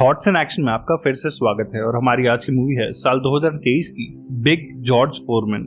Thoughts and action में आपका फिर से स्वागत है और हमारी आज की मूवी है साल 2023 की बिग जॉर्ज फोरमैन।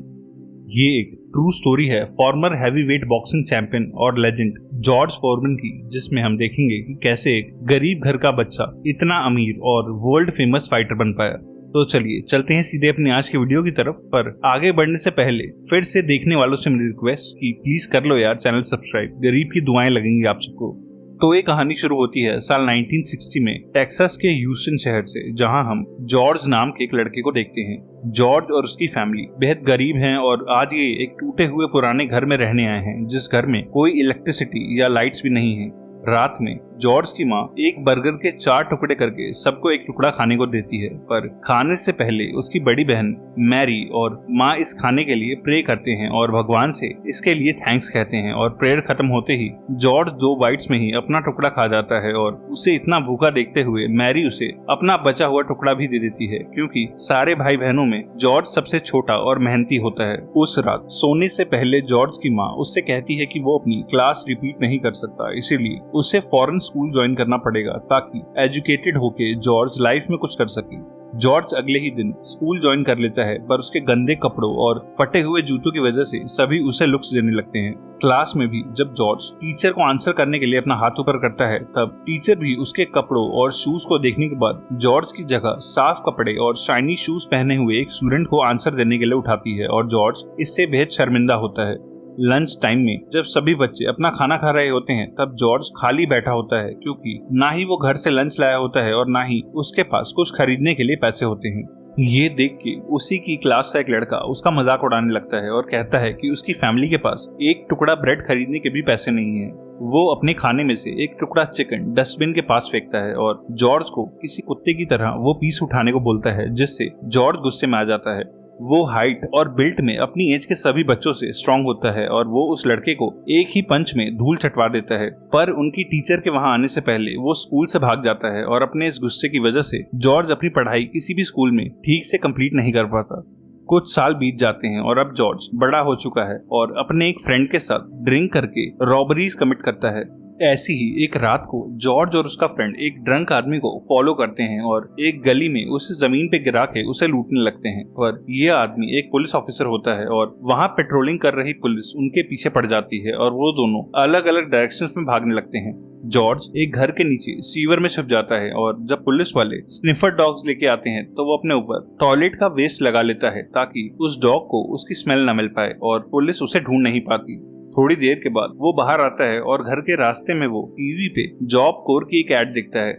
ये एक ट्रू स्टोरी है फॉर्मर हैवीवेट बॉक्सिंग चैंपियन और लेजेंड जॉर्ज फोरमैन की, जिसमें हम देखेंगे कि कैसे एक गरीब घर का बच्चा इतना अमीर और वर्ल्ड फेमस फाइटर बन पाया। तो चलिए चलते हैं सीधे अपने आज के वीडियो की तरफ। पर आगे बढ़ने से पहले फिर से देखने वालों से मेरी रिक्वेस्ट कि प्लीज कर लो यार चैनल सब्सक्राइब, गरीब की दुआएं लगेंगी आप सबको। तो ये कहानी शुरू होती है साल 1960 में टेक्सास के ह्यूस्टन शहर से, जहां हम जॉर्ज नाम के एक लड़के को देखते हैं। जॉर्ज और उसकी फैमिली बेहद गरीब हैं और आज ये एक टूटे हुए पुराने घर में रहने आए हैं, जिस घर में कोई इलेक्ट्रिसिटी या लाइट्स भी नहीं है। रात में जॉर्ज की माँ एक बर्गर के 4 टुकड़े करके सबको एक टुकड़ा खाने को देती है, पर खाने से पहले उसकी बड़ी बहन मैरी और माँ इस खाने के लिए प्रे करते हैं और भगवान से इसके लिए थैंक्स कहते हैं। और प्रेयर खत्म होते ही जॉर्ज 2 बाइट्स में ही अपना टुकड़ा खा जाता है और उसे इतना भूखा देखते हुए मैरी उसे अपना बचा हुआ टुकड़ा भी दे देती है, क्योंकि सारे भाई बहनों में जॉर्ज सबसे छोटा और मेहनती होता है। उस रात सोने से पहले जॉर्ज की माँ उससे कहती है कि वो अपनी क्लास रिपीट नहीं कर सकता, इसीलिए उसे फॉरेन स्कूल ज्वाइन करना पड़ेगा ताकि एजुकेटेड होके जॉर्ज लाइफ में कुछ कर सके। जॉर्ज अगले ही दिन स्कूल ज्वाइन कर लेता है, पर उसके गंदे कपड़ों और फटे हुए जूतों की वजह से सभी उसे लुक्स देने लगते हैं। क्लास में भी जब जॉर्ज टीचर को आंसर करने के लिए अपना हाथ ऊपर करता है, तब टीचर भी उसके कपड़ों और शूज को देखने के बाद जॉर्ज की जगह साफ कपड़े और शाइनी शूज पहने हुए एक स्टूडेंट को आंसर देने के लिए उठाती है और जॉर्ज इससे बेहद शर्मिंदा होता है। लंच टाइम में जब सभी बच्चे अपना खाना खा रहे होते हैं, तब जॉर्ज खाली बैठा होता है, क्योंकि ना ही वो घर से लंच लाया होता है और ना ही उसके पास कुछ खरीदने के लिए पैसे होते हैं। ये देख के उसी की क्लास का एक लड़का उसका मजाक उड़ाने लगता है और कहता है कि उसकी फैमिली के पास एक टुकड़ा ब्रेड खरीदने के भी पैसे नहीं है। वो अपने खाने में से एक टुकड़ा चिकन डस्टबिन के पास फेंकता है और जॉर्ज को किसी कुत्ते की तरह वो पीस उठाने को बोलता है, जिससे जॉर्ज गुस्से में आ जाता है। वो हाइट और बिल्ट में अपनी एज के सभी बच्चों से स्ट्रांग होता है और वो उस लड़के को एक ही पंच में धूल चटवा देता है। पर उनकी टीचर के वहां आने से पहले वो स्कूल से भाग जाता है और अपने इस गुस्से की वजह से जॉर्ज अपनी पढ़ाई किसी भी स्कूल में ठीक से कंप्लीट नहीं कर पाता। कुछ साल बीत जाते हैं और अब जॉर्ज बड़ा हो चुका है और अपने एक फ्रेंड के साथ ड्रिंक करके रॉबरीज कमिट करता है। ऐसी ही एक रात को जॉर्ज और उसका फ्रेंड एक ड्रंक आदमी को फॉलो करते हैं और एक गली में उसे जमीन पे गिरा के उसे लूटने लगते हैं। पर यह आदमी एक पुलिस ऑफिसर होता है और वहां पेट्रोलिंग कर रही पुलिस उनके पीछे पड़ जाती है और वो दोनों अलग अलग डायरेक्शंस में भागने लगते हैं। जॉर्ज एक घर के नीचे सीवर में छुप जाता है और जब पुलिस वाले स्निफर डॉग्स लेके आते हैं, तो वो अपने ऊपर टॉयलेट का वेस्ट लगा लेता है ताकि उस डॉग को उसकी स्मेल न मिल पाए और पुलिस उसे ढूंढ नहीं पाती। थोड़ी देर के बाद वो बाहर आता है और घर के रास्ते में वो टीवी पे जॉब कोर की एक ऐड देखता है।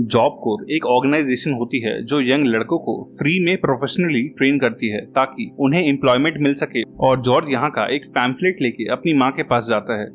जॉब कोर एक ऑर्गेनाइजेशन होती है जो यंग लड़कों को फ्री में प्रोफेशनली ट्रेन करती है ताकि उन्हें एम्प्लॉयमेंट मिल सके। और जॉर्ज यहाँ का एक पैम्फलेट लेके अपनी माँ के पास जाता है।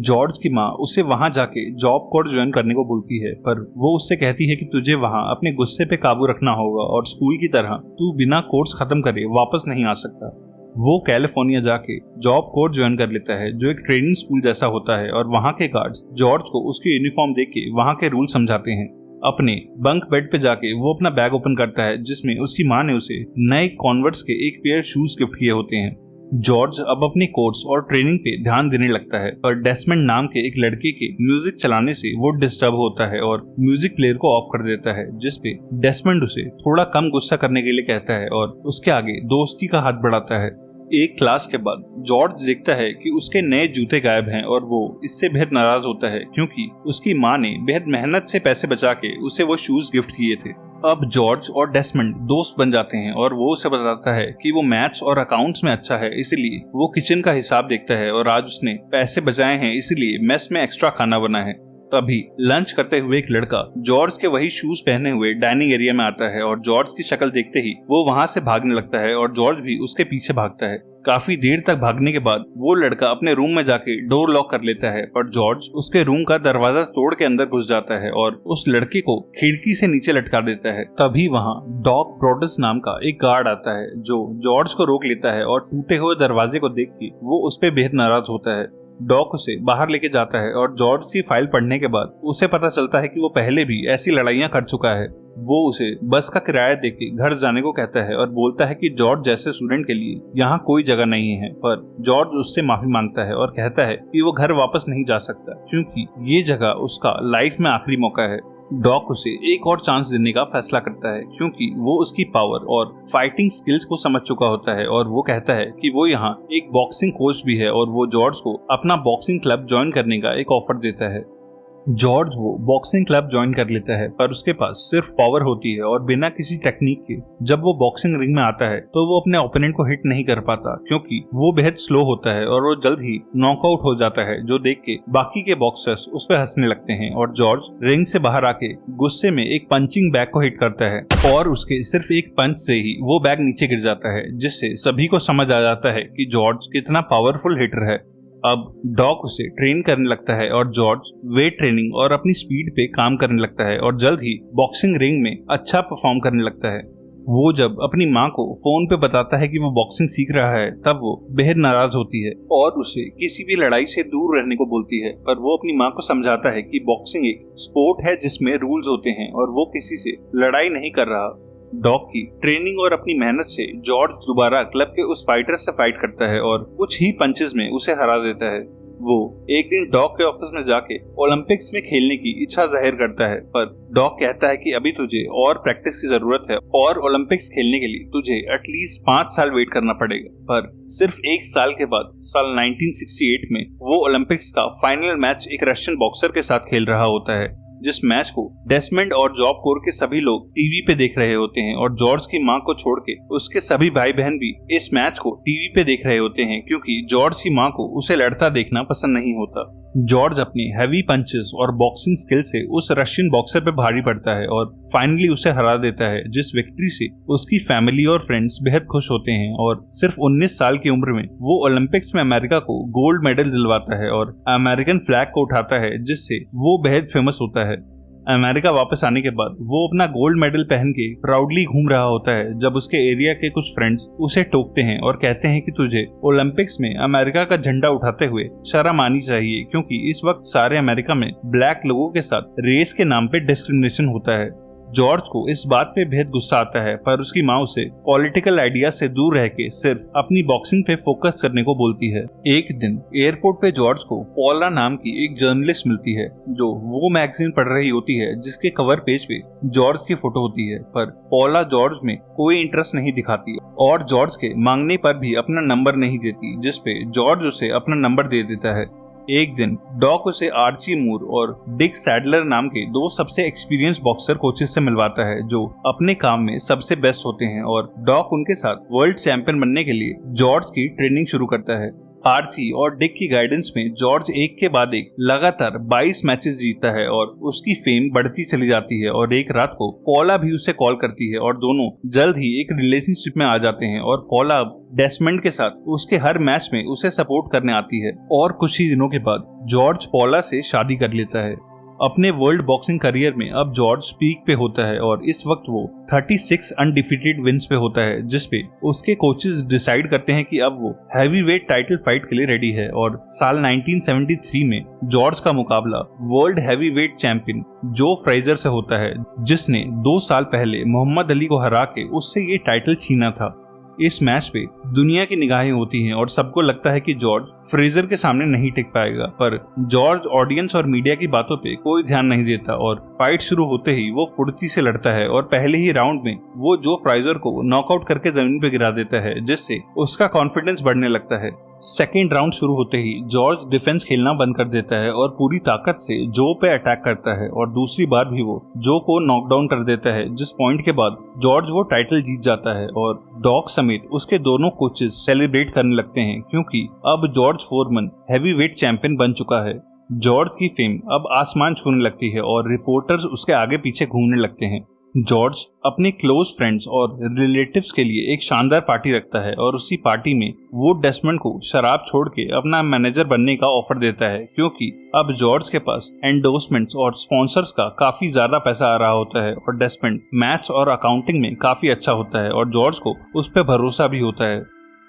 जॉर्ज की माँ उसे वहां जाके जॉब कोर ज्वाइन करने को बोलती है, पर वो उससे कहती है कि तुझे वहां अपने गुस्से पे काबू रखना होगा और स्कूल की तरह तू बिना कोर्स खत्म करे वापस नहीं आ सकता। वो कैलिफोर्निया जाके जॉब कोर ज्वाइन कर लेता है, जो एक ट्रेनिंग स्कूल जैसा होता है, और वहाँ के गार्ड्स जॉर्ज को उसकी यूनिफॉर्म देख के वहाँ के रूल समझाते हैं। अपने बंक बेड पे जाके वो अपना बैग ओपन करता है, जिसमें उसकी माँ ने उसे नए कॉन्वर्ट्स के एक पेयर शूज गिफ्ट किए होते हैं। जॉर्ज अब अपने कोर्स और ट्रेनिंग पे ध्यान देने लगता है, पर डेस्मंड नाम के एक लड़के के म्यूजिक चलाने से वो डिस्टर्ब होता है और म्यूजिक प्लेयर को ऑफ कर देता है, जिसपे डेस्मंड उसे थोड़ा कम गुस्सा करने के लिए कहता है और उसके आगे दोस्ती का हाथ बढ़ाता है। एक क्लास के बाद जॉर्ज देखता है कि उसके नए जूते गायब हैं और वो इससे बेहद नाराज होता है, क्योंकि उसकी माँ ने बेहद मेहनत से पैसे बचा के उसे वो शूज गिफ्ट किए थे। अब जॉर्ज और डेस्मंड दोस्त बन जाते हैं और वो उसे बताता है कि वो मैथ्स और अकाउंट्स में अच्छा है, इसलिए वो किचन का हिसाब देखता है और आज उसने पैसे बचाए हैं, इसलिए मेस में एक्स्ट्रा खाना बना है। तभी लंच करते हुए एक लड़का जॉर्ज के वही शूज पहने हुए डाइनिंग एरिया में आता है और जॉर्ज की शक्ल देखते ही वो वहां से भागने लगता है और जॉर्ज भी उसके पीछे भागता है। काफी देर तक भागने के बाद वो लड़का अपने रूम में जाके डोर लॉक कर लेता है, पर जॉर्ज उसके रूम का दरवाजा तोड़ के अंदर घुस जाता है और उस लड़के को खिड़की से नीचे लटका देता है। तभी वहाँ डॉग ब्रोडस नाम का एक गार्ड आता है, जो जॉर्ज को रोक लेता है और टूटे हुए दरवाजे को देख के वो उस पर बेहद नाराज होता है। डॉग उसे बाहर लेके जाता है और जॉर्ज की फाइल पढ़ने के बाद उसे पता चलता है कि वो पहले भी ऐसी लड़ाइयाँ कर चुका है। वो उसे बस का किराया देके घर जाने को कहता है और बोलता है कि जॉर्ज जैसे स्टूडेंट के लिए यहाँ कोई जगह नहीं है, पर जॉर्ज उससे माफी मांगता है और कहता है कि वो घर वापस नहीं जा सकता, क्योंकि ये जगह उसका लाइफ में आखिरी मौका है। डॉक उसे एक और चांस देने का फैसला करता है क्योंकि वो उसकी पावर और फाइटिंग स्किल्स को समझ चुका होता है और वो कहता है कि वो यहाँ एक बॉक्सिंग कोच भी है और वो जॉर्ज को अपना बॉक्सिंग क्लब ज्वाइन करने का एक ऑफर देता है। जॉर्ज वो बॉक्सिंग क्लब ज्वाइन कर लेता है पर उसके पास सिर्फ पावर होती है और बिना किसी टेक्निक के जब वो बॉक्सिंग रिंग में आता है तो वो अपने ओपोनेंट को हिट नहीं कर पाता क्योंकि वो बेहद स्लो होता है और वो जल्द ही नॉकआउट हो जाता है, जो देख के बाकी के बॉक्सर्स उस पर हंसने लगते हैं और जॉर्ज रिंग से बाहर आके गुस्से में एक पंचिंग बैग को हिट करता है और उसके सिर्फ एक पंच से ही वो बैग नीचे गिर जाता है, जिससे सभी को समझ आ जाता है कि जॉर्ज कितना पावरफुल हिटर है। अब डॉक उसे ट्रेन करने लगता है और जॉर्ज वेट ट्रेनिंग और अपनी स्पीड पे काम करने लगता है और जल्द ही बॉक्सिंग रिंग में अच्छा परफॉर्म करने लगता है। वो जब अपनी माँ को फोन पे बताता है कि वो बॉक्सिंग सीख रहा है तब वो बेहद नाराज होती है और उसे किसी भी लड़ाई से दूर रहने को बोलती है, पर वो अपनी माँ को समझाता है कि बॉक्सिंग एक स्पोर्ट है जिसमें रूल्स होते हैं और वो किसी से लड़ाई नहीं कर रहा। डॉक की ट्रेनिंग और अपनी मेहनत से जॉर्ज दोबारा क्लब के उस फाइटर से फाइट करता है और कुछ ही पंचेस में उसे हरा देता है। वो एक दिन डॉक के ऑफिस में जाके ओलंपिक्स में खेलने की इच्छा जाहिर करता है, पर डॉक कहता है कि अभी तुझे और प्रैक्टिस की जरूरत है और ओलंपिक्स खेलने के लिए तुझे एटलीस्ट 5 साल वेट करना पड़ेगा। पर सिर्फ 1 साल के बाद साल 1968 में वो ओलंपिक्स का फाइनल मैच एक रशियन बॉक्सर के साथ खेल रहा होता है, जिस मैच को डेस्मंड और जॉब कोर के सभी लोग टीवी पे देख रहे होते हैं और जॉर्ज की मां को छोड़ के उसके सभी भाई बहन भी इस मैच को टीवी पे देख रहे होते हैं क्योंकि जॉर्ज की मां को उसे लड़ता देखना पसंद नहीं होता। जॉर्ज अपने हैवी पंचेस और बॉक्सिंग स्किल से उस रशियन बॉक्सर पे भारी पड़ता है और फाइनली उसे हरा देता है, जिस विक्ट्री से उसकी फैमिली और फ्रेंड्स बेहद खुश होते हैं और सिर्फ 19 साल की उम्र में वो ओलंपिक्स में अमेरिका को गोल्ड मेडल दिलवाता है और अमेरिकन फ्लैग को उठाता है, जिससे वो बेहद फेमस होता है। अमेरिका वापस आने के बाद वो अपना गोल्ड मेडल पहन के प्राउडली घूम रहा होता है जब उसके एरिया के कुछ फ्रेंड्स उसे टोकते हैं और कहते हैं कि तुझे ओलंपिक्स में अमेरिका का झंडा उठाते हुए शर्म आनी चाहिए क्योंकि इस वक्त सारे अमेरिका में ब्लैक लोगों के साथ रेस के नाम पे डिस्क्रिमिनेशन होता है। जॉर्ज को इस बात पे बेहद गुस्सा आता है, पर उसकी माँ उसे पॉलिटिकल आइडिया से दूर रह के सिर्फ अपनी बॉक्सिंग पे फोकस करने को बोलती है। एक दिन एयरपोर्ट पे जॉर्ज को पॉला नाम की एक जर्नलिस्ट मिलती है जो वो मैगजीन पढ़ रही होती है जिसके कवर पेज पे जॉर्ज की फोटो होती है, पर पॉला जॉर्ज में कोई इंटरेस्ट नहीं दिखाती और जॉर्ज के मांगने पर भी अपना नंबर नहीं देती, जिसपे जॉर्ज उसे अपना नंबर दे देता है। एक दिन डॉक उसे आर्ची मूर और डिक सैडलर नाम के 2 सबसे एक्सपीरियंस बॉक्सर कोचेस से मिलवाता है जो अपने काम में सबसे बेस्ट होते हैं और डॉक उनके साथ वर्ल्ड चैंपियन बनने के लिए जॉर्ज की ट्रेनिंग शुरू करता है। आर्ची और डिक की गाइडेंस में जॉर्ज एक के बाद एक लगातार 22 मैचेस जीतता है और उसकी फेम बढ़ती चली जाती है और एक रात को पॉला भी उसे कॉल करती है और दोनों जल्द ही एक रिलेशनशिप में आ जाते हैं और पॉला अब डेस्मंड के साथ उसके हर मैच में उसे सपोर्ट करने आती है और कुछ ही दिनों के बाद जॉर्ज पॉला से शादी कर लेता है। अपने वर्ल्ड बॉक्सिंग करियर में अब जॉर्ज पीक पे होता है और इस वक्त वो 36 अनडिफीटेड विंस पे होता है, जिसपे उसके कोचेस डिसाइड करते हैं कि अब वो हैवीवेट टाइटल फाइट के लिए रेडी है और साल 1973 में जॉर्ज का मुकाबला वर्ल्ड हैवीवेट चैंपियन जो फ्रेजर से होता है, जिसने 2 साल पहले मोहम्मद अली को हरा के उससे ये टाइटल छीना था। इस मैच पे दुनिया की निगाहें होती हैं और सबको लगता है कि जॉर्ज फ्रेजर के सामने नहीं टिक पाएगा, पर जॉर्ज ऑडियंस और मीडिया की बातों पे कोई ध्यान नहीं देता और फाइट शुरू होते ही वो फुर्ती से लड़ता है और पहले ही राउंड में वो जो फ्रेजर को नॉकआउट करके जमीन पे गिरा देता है, जिससे उसका कॉन्फिडेंस बढ़ने लगता है। सेकेंड राउंड शुरू होते ही जॉर्ज डिफेंस खेलना बंद कर देता है और पूरी ताकत से जो पे अटैक करता है और दूसरी बार भी वो जो को नॉकडाउन कर देता है, जिस पॉइंट के बाद जॉर्ज वो टाइटल जीत जाता है और डॉक समेत उसके दोनों कोचेस सेलिब्रेट करने लगते हैं क्योंकि अब जॉर्ज फोरमन हैवीवेट चैंपियन बन चुका है। जॉर्ज की फेम अब आसमान छूने लगती है और रिपोर्टर्स उसके आगे पीछे घूमने लगते हैं। जॉर्ज अपने क्लोज फ्रेंड्स और रिलेटिव्स के लिए एक शानदार पार्टी रखता है और उसी पार्टी में वो डेस्मंड को शराब छोड़ के अपना मैनेजर बनने का ऑफर देता है क्योंकि अब जॉर्ज के पास एंडोर्समेंट्स और स्पॉन्सर्स का काफी ज्यादा पैसा आ रहा होता है और डेस्मंड मैथ्स और अकाउंटिंग में काफी अच्छा होता है और जॉर्ज को उस पर भरोसा भी होता है।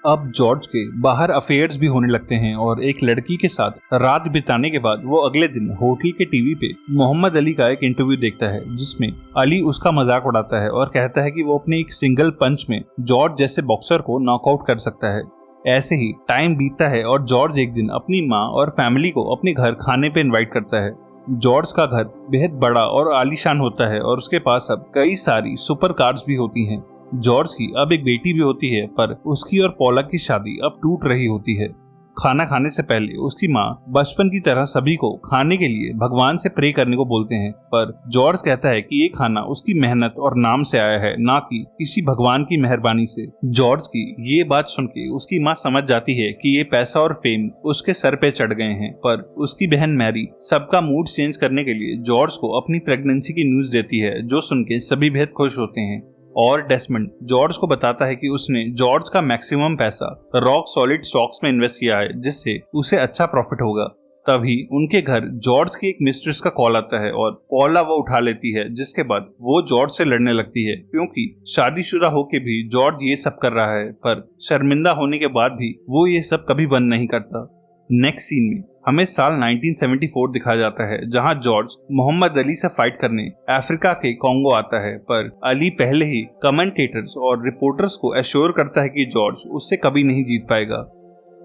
अब जॉर्ज के बाहर अफेयर्स भी होने लगते हैं और एक लड़की के साथ रात बिताने के बाद वो अगले दिन होटल के टीवी पे मोहम्मद अली का एक इंटरव्यू देखता है जिसमें अली उसका मजाक उड़ाता है और कहता है कि वो अपने एक सिंगल पंच में जॉर्ज जैसे बॉक्सर को नॉकआउट कर सकता है। ऐसे ही टाइम बीतता है और जॉर्ज एक दिन अपनी माँ और फैमिली को अपने घर खाने पे इनवाइट करता है। जॉर्ज का घर बेहद बड़ा और आलीशान होता है और उसके पास अब कई सारी सुपर कार्स भी होती हैं। जॉर्ज की अब एक बेटी भी होती है, पर उसकी और पॉला की शादी अब टूट रही होती है। खाना खाने से पहले उसकी माँ बचपन की तरह सभी को खाने के लिए भगवान से प्रे करने को बोलते हैं, पर जॉर्ज कहता है कि ये खाना उसकी मेहनत और नाम से आया है, ना कि किसी भगवान की मेहरबानी से। जॉर्ज की ये बात सुन के उसकी माँ समझ जाती है कि ये पैसा और फेम उसके सर पे चढ़ गए हैं, पर उसकी बहन मैरी सबका मूड चेंज करने के लिए जॉर्ज को अपनी प्रेगनेंसी की न्यूज देती है, जो सुन के सभी बेहद खुश होते हैं। और डेस्मंड जॉर्ज को बताता है कि उसने जॉर्ज का मैक्सिमम पैसा रॉक सॉलिड स्टॉक्स में इन्वेस्ट किया है, जिससे उसे अच्छा प्रॉफिट होगा। तभी उनके घर जॉर्ज की एक मिस्ट्रेस का कॉल आता है और पॉला वो उठा लेती है, जिसके बाद वो जॉर्ज से लड़ने लगती है, क्योंकि शादीशुदा होके भी जॉर्ज ये सब कर रहा है, पर शर्मिंदा होने के बाद भी वो ये सब कभी बंद नहीं करता। नेक्स्ट सीन में हमें साल 1974 दिखाया जाता है, जहां जॉर्ज मोहम्मद अली से फाइट करने अफ्रीका के कॉन्गो आता है, पर अली पहले ही कमेंटेटर्स और रिपोर्टर्स को एश्योर करता है कि जॉर्ज उससे कभी नहीं जीत पाएगा।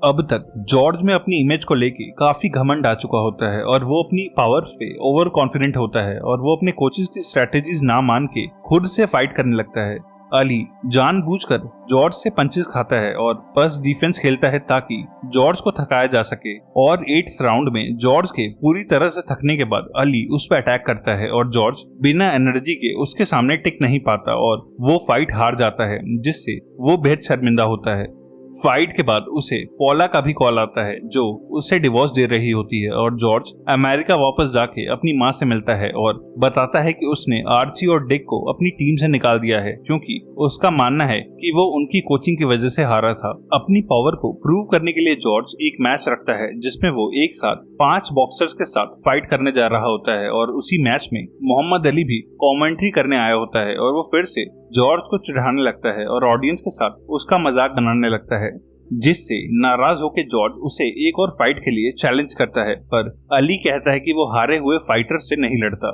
अब तक जॉर्ज में अपनी इमेज को लेके काफी घमंड आ चुका होता है और वो अपनी पावर्स पे ओवर कॉन्फिडेंट होता है और वो अपने कोचेस की स्ट्रेटेजीज ना मान के खुद से फाइट करने लगता है। अली जानबूझकर जॉर्ज से पंचेस खाता है और बस डिफेंस खेलता है ताकि जॉर्ज को थकाया जा सके, और 8th राउंड में जॉर्ज के पूरी तरह से थकने के बाद अली उस पर अटैक करता है और जॉर्ज बिना एनर्जी के उसके सामने टिक नहीं पाता और वो फाइट हार जाता है, जिससे वो बेहद शर्मिंदा होता है। फाइट के बाद उसे पॉला का भी कॉल आता है, जो उसे डिवोर्स दे रही होती है, और जॉर्ज अमेरिका वापस जाके अपनी माँ से मिलता है और बताता है कि उसने आर्ची और डिक को अपनी टीम से निकाल दिया है, क्योंकि उसका मानना है कि वो उनकी कोचिंग की वजह से हारा था। अपनी पावर को प्रूव करने के लिए जॉर्ज एक मैच रखता है, जिसमें वो एक साथ 5 बॉक्सर्स के साथ फाइट करने जा रहा होता है, और उसी मैच में मोहम्मद अली भी कॉमेंट्री करने आया होता है, और वो फिर से जॉर्ज को चिढ़ाने लगता है और ऑडियंस के साथ उसका मजाक बनाने लगता है, जिससे नाराज होकर जॉर्ज उसे एक और फाइट के लिए चैलेंज करता है, पर अली कहता है कि वो हारे हुए फाइटर से नहीं लड़ता।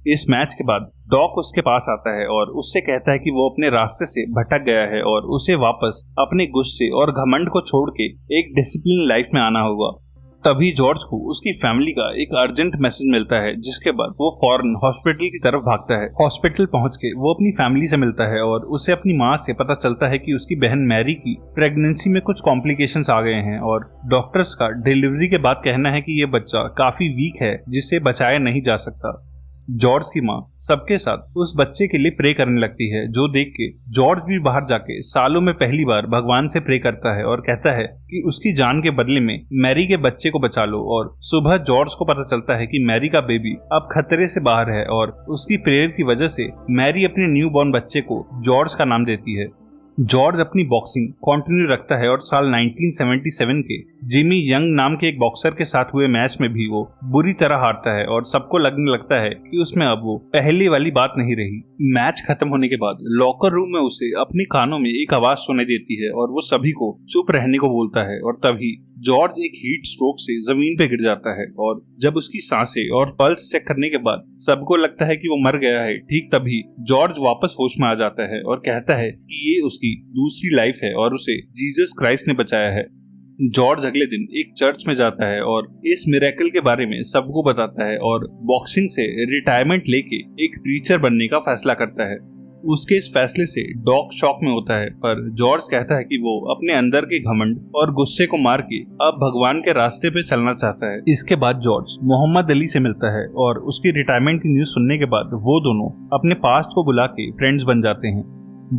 इस मैच के बाद डॉक उसके पास आता है और उससे कहता है कि वो अपने रास्ते से भटक गया है और उसे वापस अपने गुस्से और घमंड को छोड़ के एक डिसिप्लिन लाइफ में आना होगा। तभी जॉर्ज को उसकी फैमिली का एक अर्जेंट मैसेज मिलता है, जिसके बाद वो फौरन हॉस्पिटल की तरफ भागता है। हॉस्पिटल पहुंच के वो अपनी फैमिली से मिलता है और उसे अपनी माँ से पता चलता है कि उसकी बहन मैरी की प्रेगनेंसी में कुछ कॉम्प्लिकेशंस आ गए हैं, और डॉक्टर्स का डिलीवरी के बाद कहना है कि ये बच्चा काफी वीक है, जिसे बचाया नहीं जा सकता। जॉर्ज की माँ सबके साथ उस बच्चे के लिए प्रे करने लगती है, जो देख के जॉर्ज भी बाहर जाके सालों में पहली बार भगवान से प्रे करता है और कहता है कि उसकी जान के बदले में मैरी के बच्चे को बचा लो। और सुबह जॉर्ज को पता चलता है कि मैरी का बेबी अब खतरे से बाहर है, और उसकी प्रेयर की वजह से मैरी अपने न्यू बॉर्न बच्चे को जॉर्ज का नाम देती है। जॉर्ज अपनी बॉक्सिंग कंटिन्यू रखता है और साल 1977 के जिमी यंग नाम के एक बॉक्सर के साथ हुए मैच में भी वो बुरी तरह हारता है, और सबको लगने लगता है कि उसमें अब वो पहले वाली बात नहीं रही। मैच खत्म होने के बाद लॉकर रूम में उसे अपने कानों में एक आवाज सुनाई देती है और वो सभी को चुप रहने को बोलता है, और तभी जॉर्ज एक हीट स्ट्रोक से जमीन पे गिर जाता है, और जब उसकी सांसें और पल्स चेक करने के बाद सबको लगता है कि वो मर गया है, ठीक तभी जॉर्ज वापस होश में आ जाता है और कहता है कि ये उसकी दूसरी लाइफ है और उसे जीसस क्राइस्ट ने बचाया है। जॉर्ज अगले दिन एक चर्च में जाता है और इस मिरेकल के बारे में सबको बताता है, और बॉक्सिंग से रिटायरमेंट लेके एक प्रीचर बनने का फैसला करता है। उसके इस फैसले से डॉक शॉक में होता है, पर जॉर्ज कहता है कि वो अपने अंदर के घमंड और गुस्से को मार के अब भगवान के रास्ते पे चलना चाहता है। इसके बाद जॉर्ज मोहम्मद अली से मिलता है और उसकी रिटायरमेंट की न्यूज सुनने के बाद वो दोनों अपने पास्ट को बुला के फ्रेंड्स बन जाते हैं।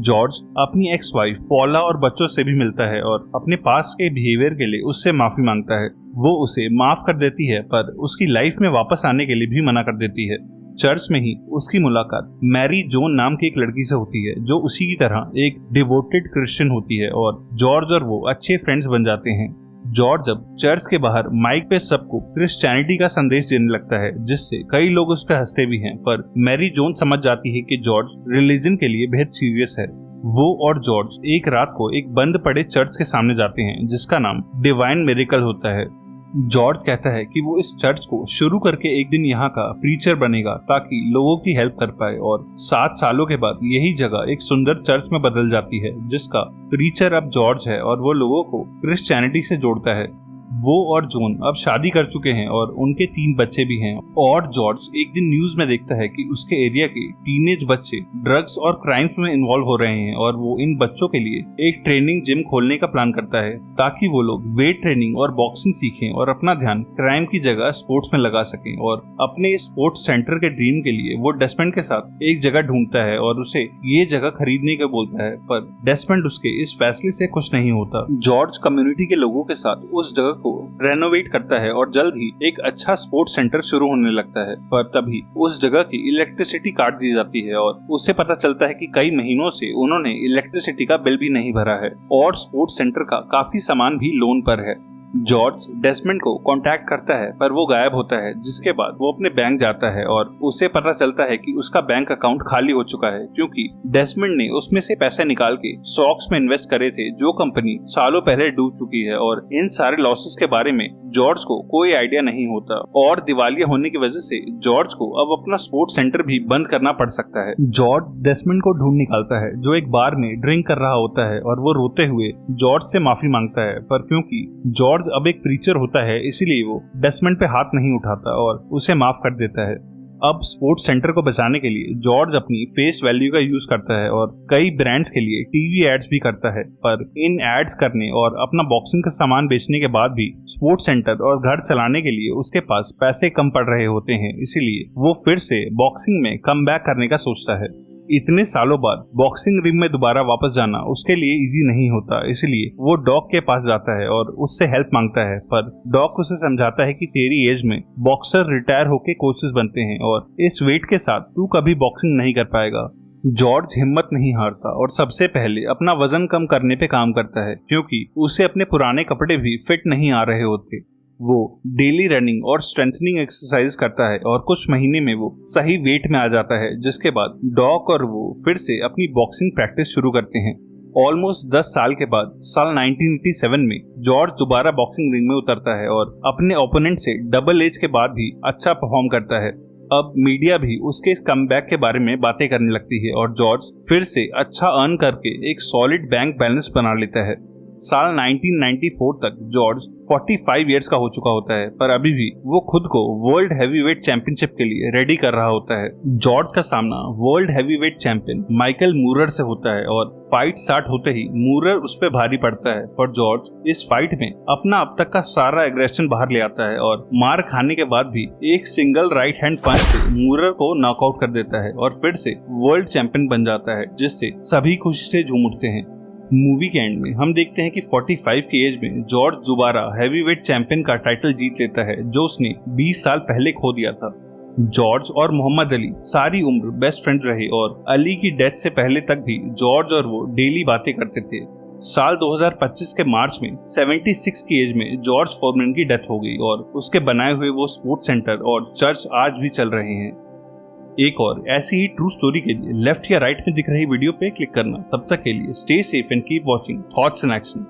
जॉर्ज अपनी एक्स वाइफ पॉला और बच्चों से भी मिलता है और अपने पास्ट के बिहेवियर के लिए उससे माफी मांगता है। वो उसे माफ कर देती है, पर उसकी लाइफ में वापस आने के लिए भी मना कर देती है। चर्च में ही उसकी मुलाकात मैरी जोन नाम की एक लड़की से होती है, जो उसी की तरह एक डिवोटेड क्रिश्चियन होती है, और जॉर्ज और वो अच्छे फ्रेंड्स बन जाते हैं। जॉर्ज अब चर्च के बाहर माइक पे सबको क्रिश्चियनिटी का संदेश देने लगता है, जिससे कई लोग उस पर हंसते भी हैं, पर मैरी जोन समझ जाती है कि जॉर्ज रिलीजन के लिए बेहद सीरियस है। वो और जॉर्ज एक रात को एक बंद पड़े चर्च के सामने जाते हैं, जिसका नाम डिवाइन मिरेकल होता है। जॉर्ज कहता है कि वो इस चर्च को शुरू करके एक दिन यहाँ का प्रीचर बनेगा, ताकि लोगों की हेल्प कर पाए, और 7 सालों के बाद यही जगह एक सुंदर चर्च में बदल जाती है, जिसका प्रीचर अब जॉर्ज है और वो लोगों को क्रिश्चियनिटी से जोड़ता है। वो और जॉन अब शादी कर चुके हैं और उनके 3 बच्चे भी हैं। और जॉर्ज एक दिन न्यूज में देखता है कि उसके एरिया के टीनेज बच्चे ड्रग्स और क्राइम्स में इन्वॉल्व हो रहे हैं और वो इन बच्चों के लिए एक ट्रेनिंग जिम खोलने का प्लान करता है ताकि वो लोग वेट ट्रेनिंग और बॉक्सिंग सीखें और अपना ध्यान क्राइम की जगह स्पोर्ट्स में लगा सकें। और अपने स्पोर्ट्स सेंटर के ड्रीम के लिए वो डेस्मंड के साथ एक जगह ढूंढता है और उसे ये जगह खरीदने का बोलता है, पर डेस्मंड उसके इस फैसले से खुश नहीं होता। जॉर्ज कम्युनिटी के लोगों के साथ उस जगह को रेनोवेट करता है और जल्द ही एक अच्छा स्पोर्ट्स सेंटर शुरू होने लगता है, पर तभी उस जगह की इलेक्ट्रिसिटी काट दी जाती है और उससे पता चलता है कि कई महीनों से उन्होंने इलेक्ट्रिसिटी का बिल भी नहीं भरा है और स्पोर्ट्स सेंटर का काफी सामान भी लोन पर है। जॉर्ज डेस्मंड को कांटेक्ट करता है पर वो गायब होता है, जिसके बाद वो अपने बैंक जाता है और उसे पता चलता है कि उसका बैंक अकाउंट खाली हो चुका है क्योंकि डेस्मंड ने उसमें से पैसे निकाल के स्टॉक्स में इन्वेस्ट करे थे जो कंपनी सालों पहले डूब चुकी है। और इन सारे लॉसेस के बारे में जॉर्ज को कोई आइडिया नहीं होता और दिवालिया होने की वजह से जॉर्ज को अब अपना स्पोर्ट्स सेंटर भी बंद करना पड़ सकता है। जॉर्ज डेस्मंड को ढूंढ निकालता है जो एक बार में ड्रिंक कर रहा होता है और वो रोते हुए जॉर्ज से माफी मांगता है, पर क्योंकि जॉर्ज अब एक प्रीचर होता है इसीलिए वो डेस्मंड पे हाथ नहीं उठाता और उसे माफ कर देता है। अब स्पोर्ट्स सेंटर को बचाने के लिए जॉर्ज अपनी फेस वैल्यू का यूज करता है और कई ब्रांड्स के लिए टीवी एड्स भी करता है, पर इन एड्स करने और अपना बॉक्सिंग का सामान बेचने के बाद भी स्पोर्ट्स सेंटर और घर चलाने के लिए उसके पास पैसे कम पड़ रहे होते हैं, इसीलिए वो फिर से बॉक्सिंग में कमबैक करने का सोचता है। इतने सालों बाद बॉक्सिंग रिंग में दोबारा वापस जाना उसके लिए इजी नहीं होता, इसलिए वो डॉग के पास जाता है और उससे हेल्प मांगता है, पर डॉग उसे समझाता है कि तेरी एज में बॉक्सर रिटायर होके कोचेस बनते हैं और इस वेट के साथ तू कभी बॉक्सिंग नहीं कर पाएगा। जॉर्ज हिम्मत नहीं हारता और सबसे पहले अपना वजन कम करने पे काम करता है क्योंकि उसे अपने पुराने कपड़े भी फिट नहीं आ रहे होते। वो डेली रनिंग और स्ट्रेंथनिंग एक्सरसाइज करता है और कुछ महीने में वो सही वेट में आ जाता है, जिसके बाद डॉक और वो फिर से अपनी बॉक्सिंग प्रैक्टिस शुरू करते हैं। ऑलमोस्ट 10 साल के बाद साल 1987 में जॉर्ज दोबारा बॉक्सिंग रिंग में उतरता है और अपने ओपोनेंट से डबल एज के बाद भी अच्छा परफॉर्म करता है। अब मीडिया भी उसके इस कमबैक के बारे में बातें करने लगती है और जॉर्ज फिर से अच्छा अर्न करके एक सॉलिड बैंक बैलेंस बना लेता है। साल 1994 तक जॉर्ज 45 इयर्स का हो चुका होता है, पर अभी भी वो खुद को वर्ल्ड हैवीवेट चैंपियनशिप के लिए रेडी कर रहा होता है। जॉर्ज का सामना वर्ल्ड हैवीवेट चैंपियन माइकल मूरर से होता है और फाइट स्टार्ट होते ही मूरर उस पर भारी पड़ता है, पर जॉर्ज इस फाइट में अपना अब तक का सारा एग्रेशन बाहर ले आता है और मार खाने के बाद भी एक सिंगल राइट हैंड पंच से मूरर को नॉकआउट कर देता है और फिर से वर्ल्ड चैंपियन बन जाता है, जिससे सभी खुशी से झूम उठते हैं। मूवी के एंड में हम देखते हैं कि 45 की एज में जॉर्ज दोबारा हैवीवेट चैंपियन का टाइटल जीत लेता है जो उसने 20 साल पहले खो दिया था। जॉर्ज और मोहम्मद अली सारी उम्र बेस्ट फ्रेंड रहे और अली की डेथ से पहले तक भी जॉर्ज और वो डेली बातें करते थे। साल 2025 के मार्च में 76 की एज में जॉर्ज फोरमैन की डेथ हो गई और उसके बनाए हुए वो स्पोर्ट्स सेंटर और चर्च आज भी चल रहे हैं। एक और ऐसी ही ट्रू स्टोरी के लिए लेफ्ट या राइट में दिख रही वीडियो पे क्लिक करना। तब तक के लिए stay safe and keep watching thoughts in action.